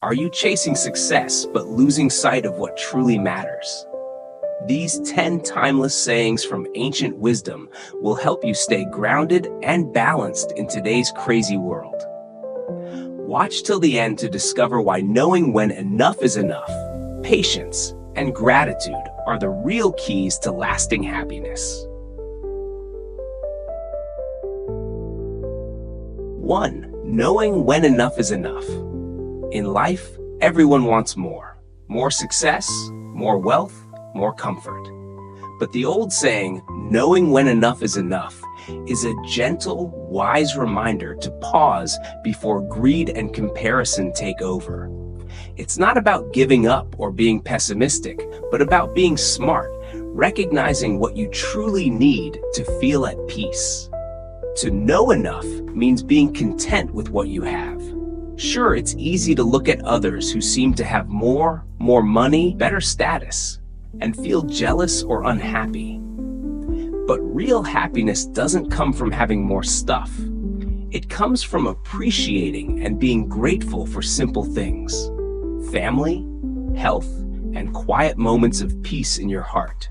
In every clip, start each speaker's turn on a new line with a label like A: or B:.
A: Are you chasing success but losing sight of what truly matters? These 10 timeless sayings from ancient wisdom will help you stay grounded and balanced in today's crazy world. Watch till the end to discover why knowing when enough is enough, patience, and gratitude are the real keys to lasting happiness. 1. Knowing when enough is enough. In life, everyone wants more. More success, more wealth, more comfort. But the old saying, knowing when enough is enough, is a gentle, wise reminder to pause before greed and comparison take over. It's not about giving up or being pessimistic, but about being smart, recognizing what you truly need to feel at peace. To know enough means being content with what you have. Sure, it's easy to look at others who seem to have more money, better status, and feel jealous or unhappy. But real happiness doesn't come from having more stuff. It comes from appreciating and being grateful for simple things: family, health, and quiet moments of peace in your heart.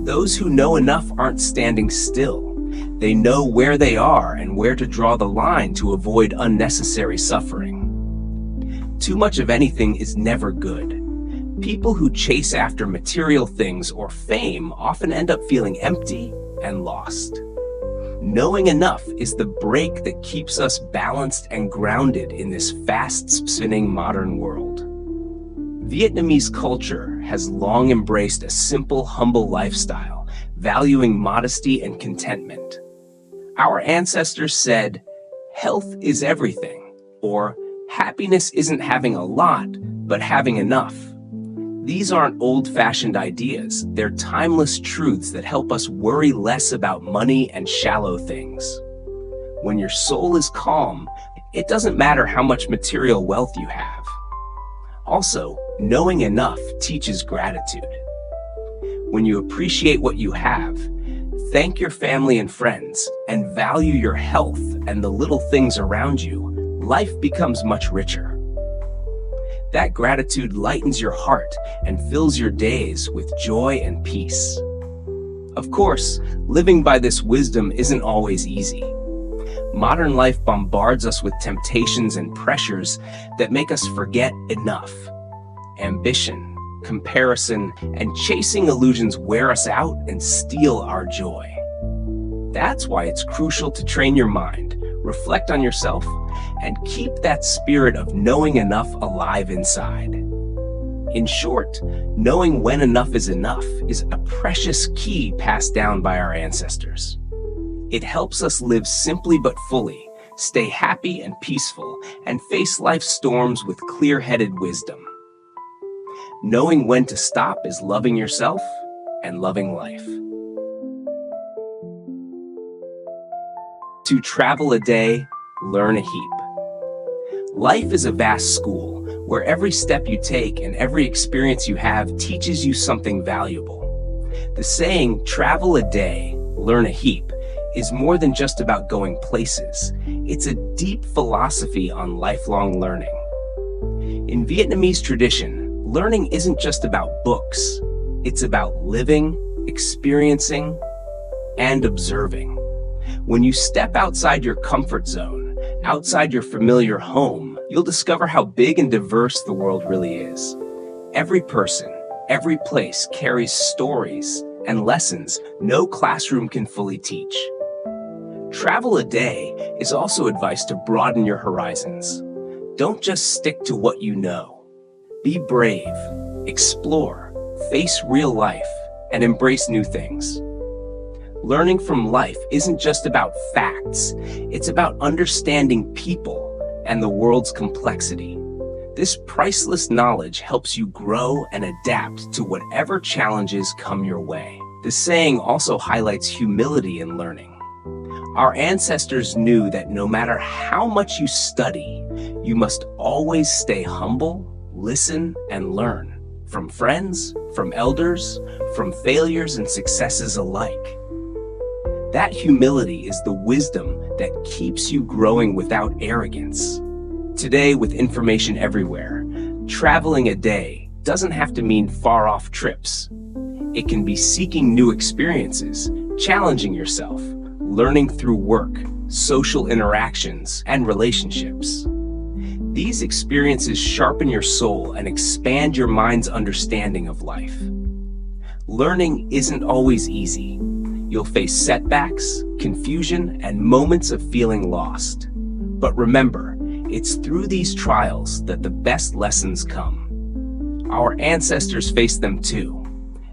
A: Those who know enough aren't standing still. They know where they are and where to draw the line to avoid unnecessary suffering. Too much of anything is never good. People who chase after material things or fame often end up feeling empty and lost. Knowing enough is the brake that keeps us balanced and grounded in this fast-spinning modern world. Vietnamese culture has long embraced a simple, humble lifestyle, valuing modesty and contentment. Our ancestors said, "Health is everything," or "Happiness isn't having a lot, but having enough." These aren't old-fashioned ideas, they're timeless truths that help us worry less about money and shallow things. When your soul is calm, it doesn't matter how much material wealth you have. Also, knowing enough teaches gratitude. When you appreciate what you have, thank your family and friends, and value your health and the little things around you, life becomes much richer. That gratitude lightens your heart and fills your days with joy and peace. Of course, living by this wisdom isn't always easy. Modern life bombards us with temptations and pressures that make us forget enough. Ambition, comparison, and chasing illusions wear us out and steal our joy. That's why it's crucial to train your mind, reflect on yourself, and keep that spirit of knowing enough alive inside. In short, knowing when enough is a precious key passed down by our ancestors. It helps us live simply but fully, stay happy and peaceful, and face life's storms with clear-headed wisdom. Knowing when to stop is loving yourself and loving life. To travel a day, learn a heap. Life is a vast school where every step you take and every experience you have teaches you something valuable. The saying, "travel a day, learn a heap," is more than just about going places. It's a deep philosophy on lifelong learning. In Vietnamese tradition, learning isn't just about books. It's about living, experiencing, and observing. When you step outside your comfort zone, outside your familiar home, you'll discover how big and diverse the world really is. Every person, every place carries stories and lessons no classroom can fully teach. Travel a day is also advice to broaden your horizons. Don't just stick to what you know. Be brave, explore, face real life, and embrace new things. Learning from life isn't just about facts, it's about understanding people and the world's complexity. This priceless knowledge helps you grow and adapt to whatever challenges come your way. The saying also highlights humility in learning. Our ancestors knew that no matter how much you study, you must always stay humble, listen, and learn. From friends, from elders, from failures and successes alike. That humility is the wisdom that keeps you growing without arrogance. Today, with information everywhere, traveling a day doesn't have to mean far-off trips. It can be seeking new experiences, challenging yourself, learning through work, social interactions, and relationships. These experiences sharpen your soul and expand your mind's understanding of life. Learning isn't always easy. You'll face setbacks, confusion, and moments of feeling lost. But remember, it's through these trials that the best lessons come. Our ancestors faced them too,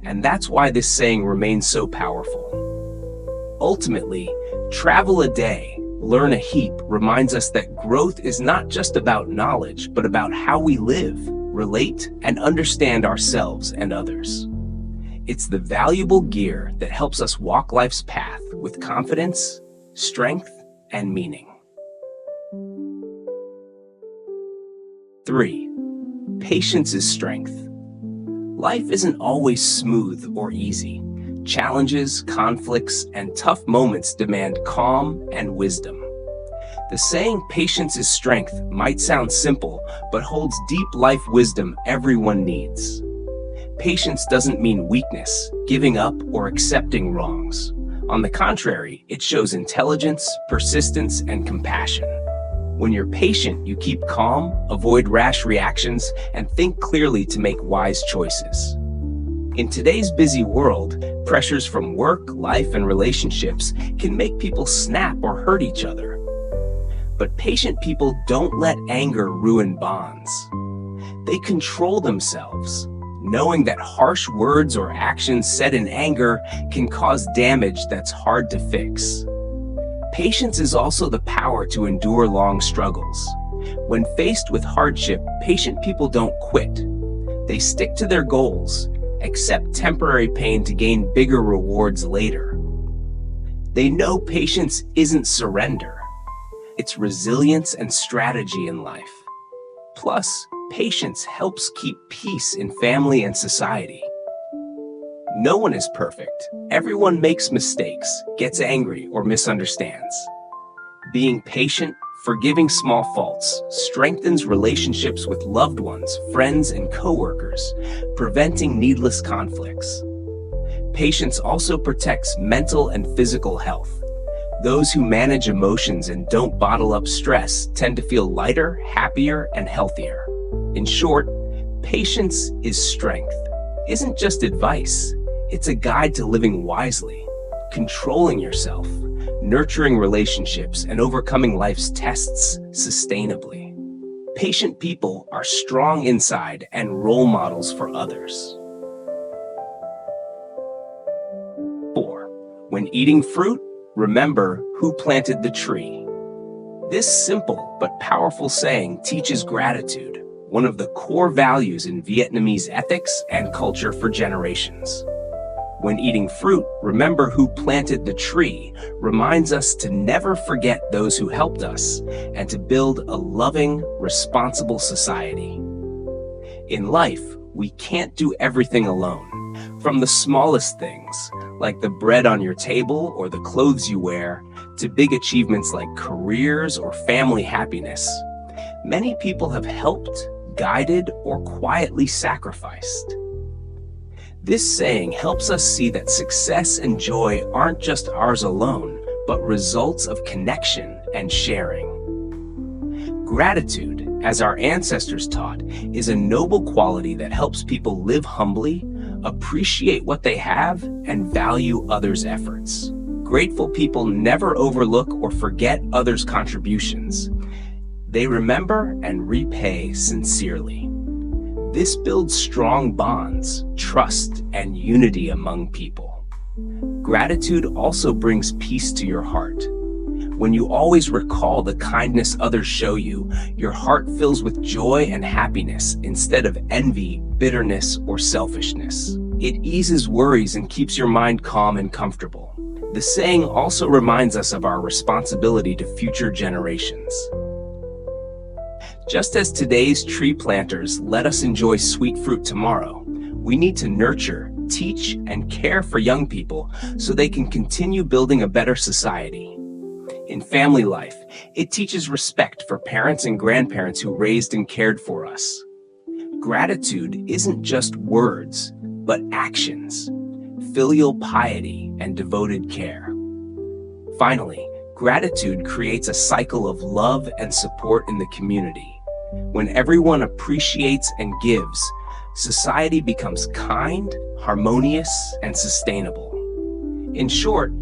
A: and that's why this saying remains so powerful. Ultimately, travel a day, learn a heap reminds us that growth is not just about knowledge, but about how we live, relate, and understand ourselves and others. It's the valuable gear that helps us walk life's path with confidence, strength, and meaning. 3. Patience is strength. Life isn't always smooth or easy. Challenges, conflicts, and tough moments demand calm and wisdom. The saying patience is strength might sound simple, but holds deep life wisdom everyone needs. Patience doesn't mean weakness, giving up, or accepting wrongs. On the contrary, it shows intelligence, persistence, and compassion. When you're patient, you keep calm, avoid rash reactions, and think clearly to make wise choices. In today's busy world, pressures from work, life, and relationships can make people snap or hurt each other. But patient people don't let anger ruin bonds. They control themselves, knowing that harsh words or actions said in anger can cause damage that's hard to fix. Patience is also the power to endure long struggles. When faced with hardship, patient people don't quit. They stick to their goals, accept temporary pain to gain bigger rewards later. They know patience isn't surrender. It's resilience and strategy in life. Plus, patience helps keep peace in family and society. No one is perfect. Everyone makes mistakes, gets angry, or misunderstands. Being patient, forgiving small faults, strengthens relationships with loved ones, friends, and coworkers, preventing needless conflicts. Patience also protects mental and physical health. Those who manage emotions and don't bottle up stress tend to feel lighter, happier, and healthier. In short, patience is strength. Isn't just advice. It's a guide to living wisely, controlling yourself, nurturing relationships, and overcoming life's tests sustainably. Patient people are strong inside and role models for others. 4. When eating fruit, remember who planted the tree. This simple but powerful saying teaches gratitude, one of the core values in Vietnamese ethics and culture for generations. When eating fruit, remember who planted the tree reminds us to never forget those who helped us and to build a loving, responsible society. In life, we can't do everything alone. From the smallest things, like the bread on your table or the clothes you wear, to big achievements like careers or family happiness, many people have helped, guided, or quietly sacrificed. This saying helps us see that success and joy aren't just ours alone, but results of connection and sharing. Gratitude, as our ancestors taught, is a noble quality that helps people live humbly, appreciate what they have, and value others' efforts. Grateful people never overlook or forget others' contributions. They remember and repay sincerely. This builds strong bonds, trust, and unity among people. Gratitude also brings peace to your heart. When you always recall the kindness others show you, your heart fills with joy and happiness instead of envy, bitterness, or selfishness. It eases worries and keeps your mind calm and comfortable. The saying also reminds us of our responsibility to future generations. Just as today's tree planters let us enjoy sweet fruit tomorrow, we need to nurture, teach, and care for young people so they can continue building a better society. In family life, it teaches respect for parents and grandparents who raised and cared for us. Gratitude isn't just words, but actions, filial piety, and devoted care. Finally, gratitude creates a cycle of love and support in the community. When everyone appreciates and gives, society becomes kind, harmonious, and sustainable. In short,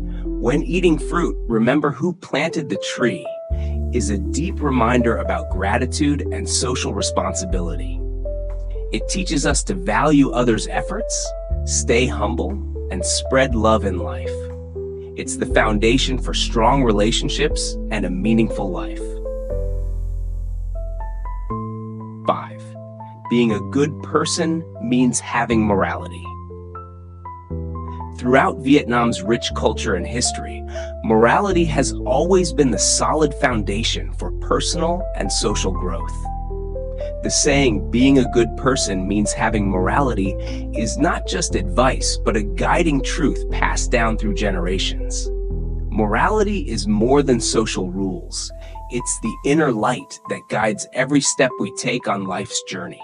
A: when eating fruit, remember who planted the tree is a deep reminder about gratitude and social responsibility. It teaches us to value others' efforts, stay humble, and spread love in life. It's the foundation for strong relationships and a meaningful life. 5. Being a good person means having morality. Throughout Vietnam's rich culture and history, morality has always been the solid foundation for personal and social growth. The saying, being a good person means having morality, is not just advice, but a guiding truth passed down through generations. Morality is more than social rules. It's the inner light that guides every step we take on life's journey.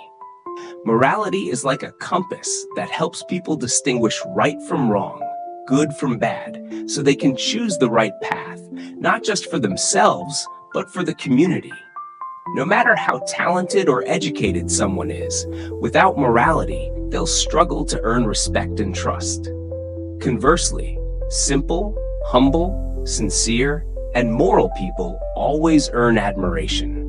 A: Morality is like a compass that helps people distinguish right from wrong, good from bad, so they can choose the right path, not just for themselves, but for the community. No matter how talented or educated someone is, without morality, they'll struggle to earn respect and trust. Conversely, simple, humble, sincere, and moral people always earn admiration.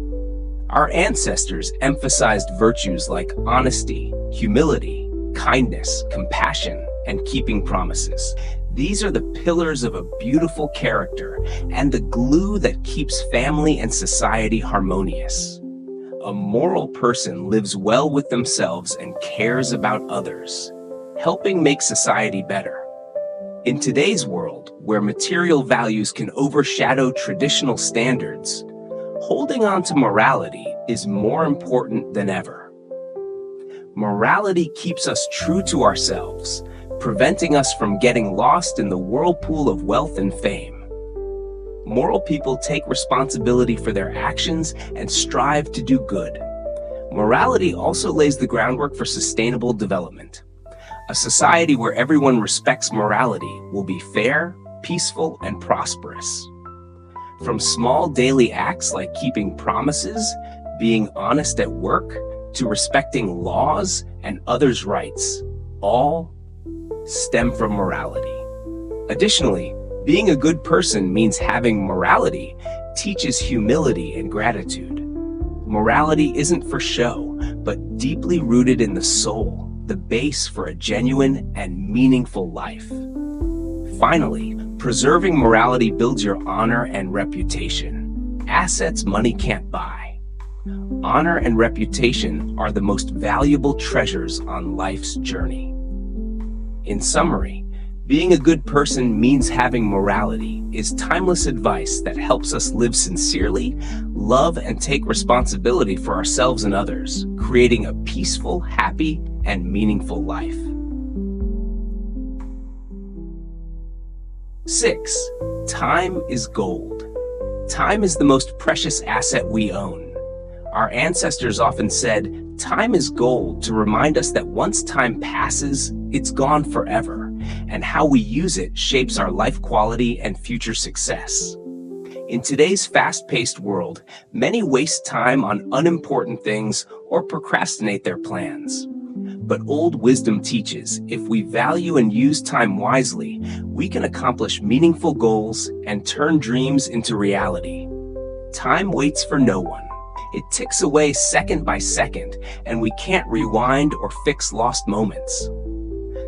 A: Our ancestors emphasized virtues like honesty, humility, kindness, compassion, and keeping promises. These are the pillars of a beautiful character and the glue that keeps family and society harmonious. A moral person lives well with themselves and cares about others, helping make society better. In today's world, where material values can overshadow traditional standards, holding on to morality is more important than ever. Morality keeps us true to ourselves, preventing us from getting lost in the whirlpool of wealth and fame. Moral people take responsibility for their actions and strive to do good. Morality also lays the groundwork for sustainable development. A society where everyone respects morality will be fair, peaceful, and prosperous. From small daily acts like keeping promises, being honest at work, to respecting laws and others' rights, all stem from morality. Additionally, being a good person means having morality teaches humility and gratitude. Morality isn't for show, but deeply rooted in the soul, the base for a genuine and meaningful life. Finally, preserving morality builds your honor and reputation. Assets money can't buy. Honor and reputation are the most valuable treasures on life's journey. In summary, being a good person means having morality is timeless advice that helps us live sincerely, love, and take responsibility for ourselves and others, creating a peaceful, happy, and meaningful life. 6. Time is gold. Time is the most precious asset we own. Our ancestors often said, "Time is gold," to remind us that once time passes, it's gone forever, and how we use it shapes our life quality and future success. In today's fast-paced world, many waste time on unimportant things or procrastinate their plans. But old wisdom teaches, if we value and use time wisely, we can accomplish meaningful goals and turn dreams into reality. Time waits for no one. It ticks away second by second, and we can't rewind or fix lost moments.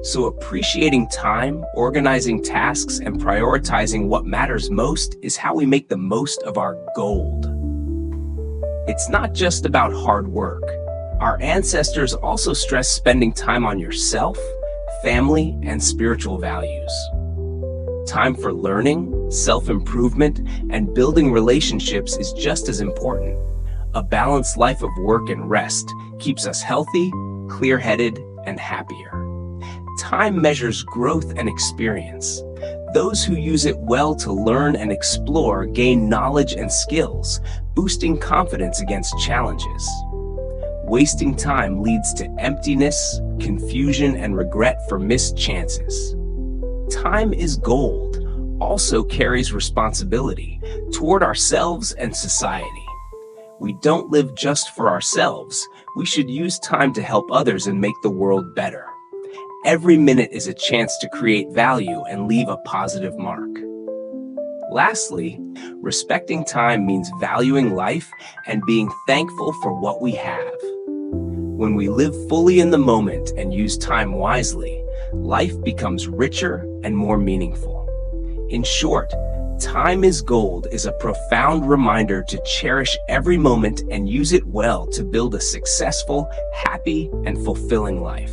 A: So appreciating time, organizing tasks, and prioritizing what matters most is how we make the most of our gold. It's not just about hard work. Our ancestors also stressed spending time on yourself, family, and spiritual values. Time for learning, self-improvement, and building relationships is just as important. A balanced life of work and rest keeps us healthy, clear-headed, and happier. Time measures growth and experience. those who use it well to learn and explore gain knowledge and skills, boosting confidence against challenges. Wasting time leads to emptiness, confusion, and regret for missed chances. Time is gold also carries responsibility toward ourselves and society. We don't live just for ourselves. We should use time to help others and make the world better. Every minute is a chance to create value and leave a positive mark. Lastly, respecting time means valuing life and being thankful for what we have. When we live fully in the moment and use time wisely, life becomes richer and more meaningful. In short, time is gold is a profound reminder to cherish every moment and use it well to build a successful, happy, and fulfilling life.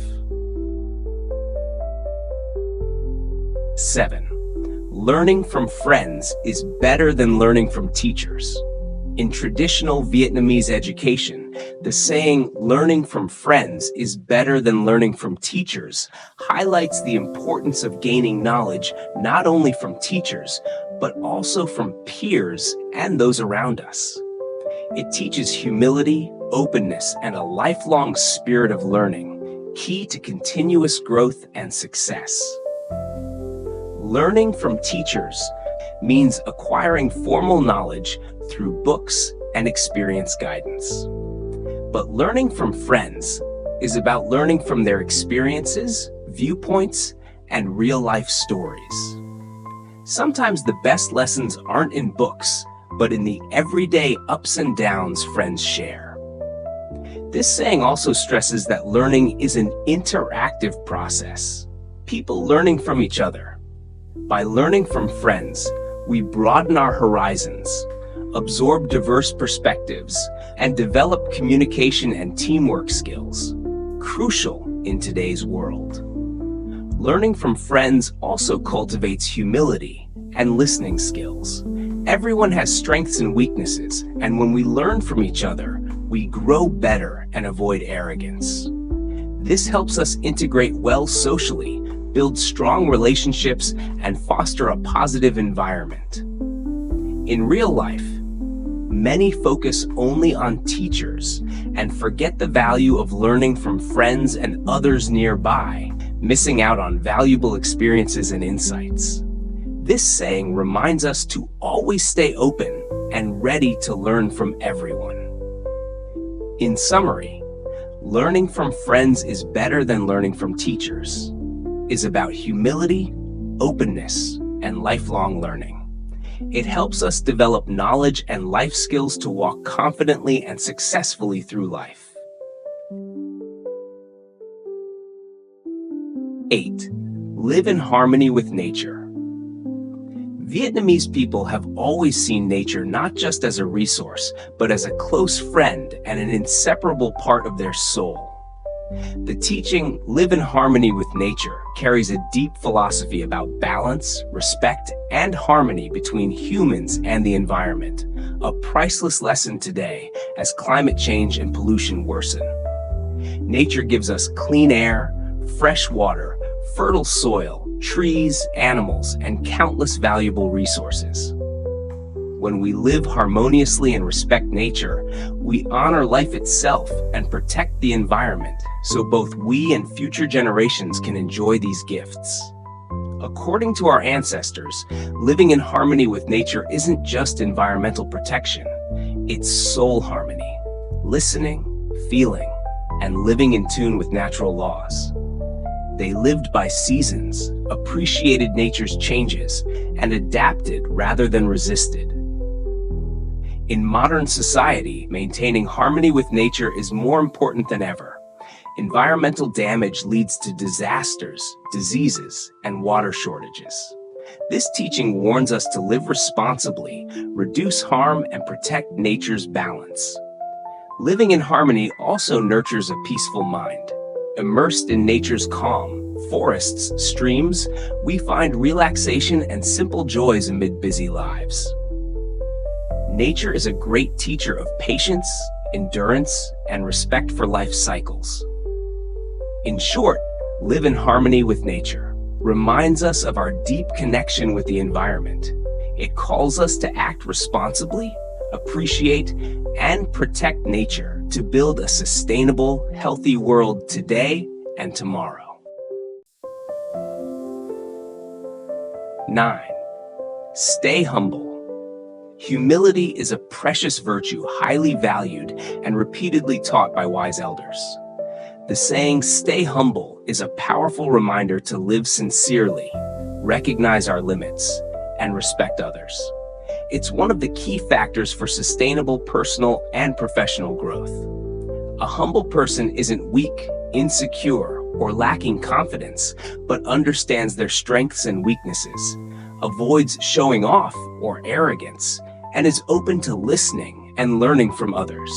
A: 7. Learning from friends is better than learning from teachers. In traditional Vietnamese education, the saying, learning from friends is better than learning from teachers, highlights the importance of gaining knowledge not only from teachers, but also from peers and those around us. It teaches humility, openness, and a lifelong spirit of learning, key to continuous growth and success. Learning from teachers means acquiring formal knowledge through books and experience guidance. But learning from friends is about learning from their experiences, viewpoints, and real-life stories. Sometimes the best lessons aren't in books, but in the everyday ups and downs friends share. This saying also stresses that learning is an interactive process. People learning from each other. By learning from friends, we broaden our horizons, absorb diverse perspectives, and develop communication and teamwork skills, crucial in today's world. Learning from friends also cultivates humility and listening skills. Everyone has strengths and weaknesses, and when we learn from each other, we grow better and avoid arrogance. This helps us integrate well socially, build strong relationships, and foster a positive environment. In real life, many focus only on teachers and forget the value of learning from friends and others nearby, missing out on valuable experiences and insights. This saying reminds us to always stay open and ready to learn from everyone. In summary, learning from friends is better than learning from teachers. Is about humility, openness, and lifelong learning. It helps us develop knowledge and life skills to walk confidently and successfully through life. 8. Live in harmony with nature. Vietnamese people have always seen nature not just as a resource, but as a close friend and an inseparable part of their soul. The teaching, live in harmony with nature, carries a deep philosophy about balance, respect, and harmony between humans and the environment, a priceless lesson today as climate change and pollution worsen. Nature gives us clean air, fresh water, fertile soil, trees, animals, and countless valuable resources. When we live harmoniously and respect nature, we honor life itself and protect the environment so both we and future generations can enjoy these gifts. According to our ancestors, living in harmony with nature isn't just environmental protection, it's soul harmony, listening, feeling, and living in tune with natural laws. They lived by seasons, appreciated nature's changes, and adapted rather than resisted. In modern society, maintaining harmony with nature is more important than ever. Environmental damage leads to disasters, diseases, and water shortages. This teaching warns us to live responsibly, reduce harm, and protect nature's balance. Living in harmony also nurtures a peaceful mind. Immersed in nature's calm, forests, streams, we find relaxation and simple joys amid busy lives. Nature is a great teacher of patience, endurance, and respect for life cycles. In short, live in harmony with nature. reminds us of our deep connection with the environment. It calls us to act responsibly, appreciate, and protect nature to build a sustainable, healthy world today and tomorrow. 9. Stay humble. Humility is a precious virtue highly valued and repeatedly taught by wise elders. The saying, "Stay humble," is a powerful reminder to live sincerely, recognize our limits, and respect others. It's one of the key factors for sustainable personal and professional growth. A humble person isn't weak, insecure, or lacking confidence, but understands their strengths and weaknesses, avoids showing off or arrogance, and is open to listening and learning from others.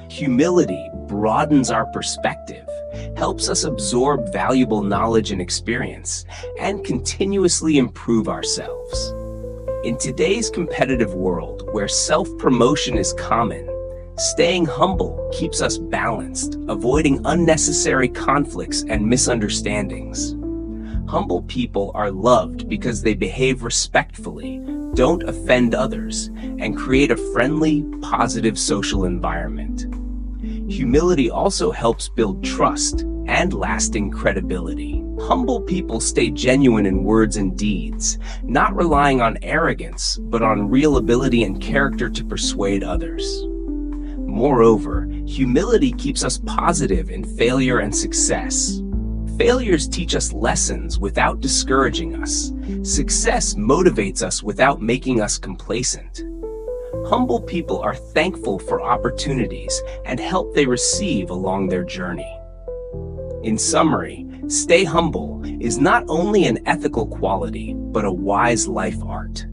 A: Humility broadens our perspective, helps us absorb valuable knowledge and experience, and continuously improve ourselves. In today's competitive world, where self-promotion is common, staying humble keeps us balanced, avoiding unnecessary conflicts and misunderstandings. Humble people are loved because they behave respectfully, don't offend others, and create a friendly, positive social environment. Humility also helps build trust and lasting credibility. Humble people stay genuine in words and deeds, not relying on arrogance, but on real ability and character to persuade others. Moreover, humility keeps us positive in failure and success. Failures teach us lessons without discouraging us. Success motivates us without making us complacent. Humble people are thankful for opportunities and help they receive along their journey. In summary, stay humble is not only an ethical quality, but a wise life art.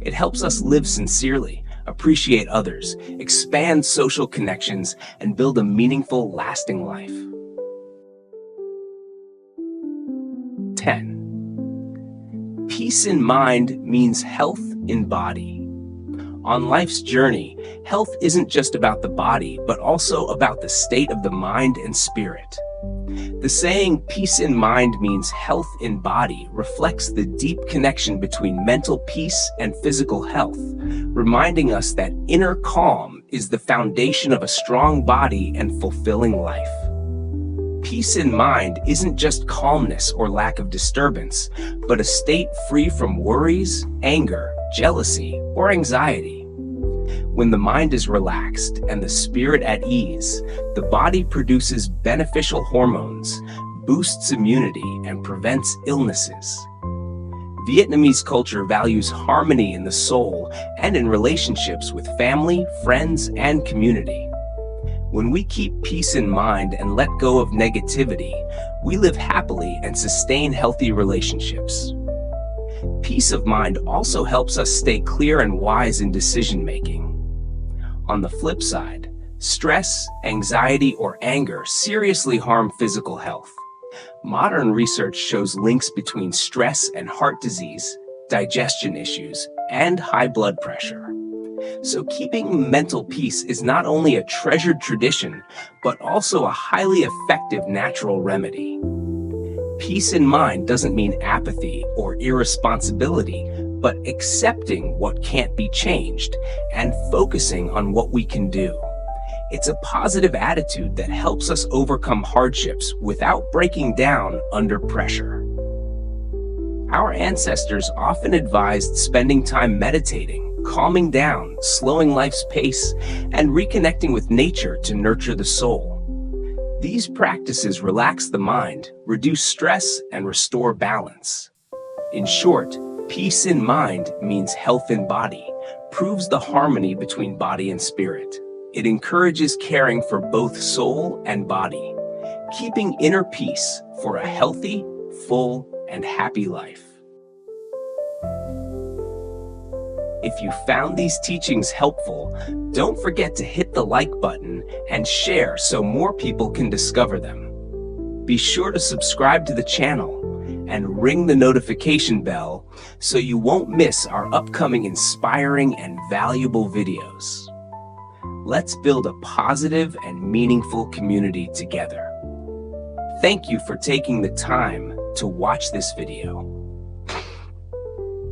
A: It helps us live sincerely, appreciate others, expand social connections, and build a meaningful, lasting life. 10. Peace in mind means health in body. On life's journey, health isn't just about the body, but also about the state of the mind and spirit. The saying, "peace in mind means health in body," reflects the deep connection between mental peace and physical health, reminding us that inner calm is the foundation of a strong body and fulfilling life. Peace in mind isn't just calmness or lack of disturbance, but a state free from worries, anger, jealousy, or anxiety. When the mind is relaxed and the spirit at ease, the body produces beneficial hormones, boosts immunity, and prevents illnesses. Vietnamese culture values harmony in the soul and in relationships with family, friends, and community. When we keep peace in mind and let go of negativity, we live happily and sustain healthy relationships. Peace of mind also helps us stay clear and wise in decision-making. On the flip side, stress, anxiety, or anger seriously harm physical health. Modern research shows links between stress and heart disease, digestion issues, and high blood pressure. So keeping mental peace is not only a treasured tradition, but also a highly effective natural remedy. Peace in mind doesn't mean apathy or irresponsibility, but accepting what can't be changed and focusing on what we can do. It's a positive attitude that helps us overcome hardships without breaking down under pressure. Our ancestors often advised spending time meditating, calming down, slowing life's pace, and reconnecting with nature to nurture the soul. These practices relax the mind, reduce stress, and restore balance. In short, peace in mind means health in body, proves the harmony between body and spirit. It encourages caring for both soul and body, keeping inner peace for a healthy, full, and happy life. If you found these teachings helpful, don't forget to hit the like button and share so more people can discover them. Be sure to subscribe to the channel and ring the notification bell so you won't miss our upcoming inspiring and valuable videos. Let's build a positive and meaningful community together. Thank you for taking the time to watch this video.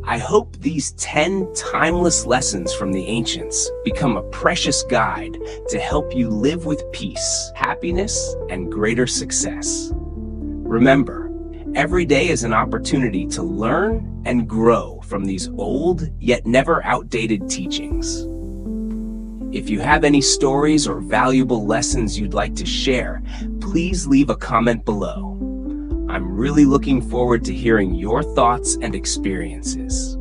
A: I hope these 10 timeless lessons from the ancients become a precious guide to help you live with peace, happiness, and greater success. Remember, every day is an opportunity to learn and grow from these old yet never outdated teachings. If you have any stories or valuable lessons you'd like to share, please leave a comment below. I'm really looking forward to hearing your thoughts and experiences.